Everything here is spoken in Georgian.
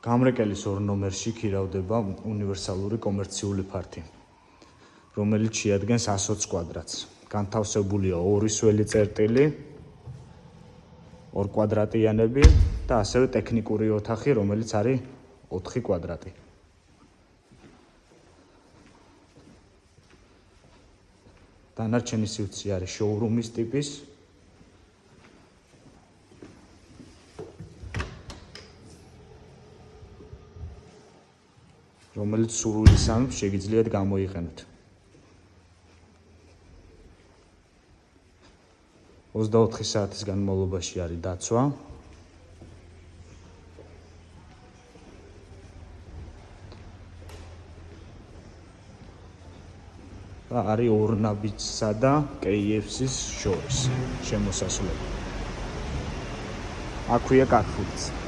გამრეკელის 2 ნომერში ქირავდება უნივერსალური კომერციული ფართი, რომელიც შეადგენს 120 კვადრატს. განთავსებულია 2 სველი წერტილი, 2 კვადრატიანები და ასევე ტექნიკური ოთახი, რომელიც არის 4 კვადრატი. დანარჩენი სივრცე არის შოურუმის ტიპის. რომელიც სრული სამი შეგიძლიათ გამოიყენოთ. 24 საათის განმავლობაში არის დაცვა. და არის ორნაბიჯსა და KFC-ს შორის შემოსასვლელი. აქვეა კარფურიც.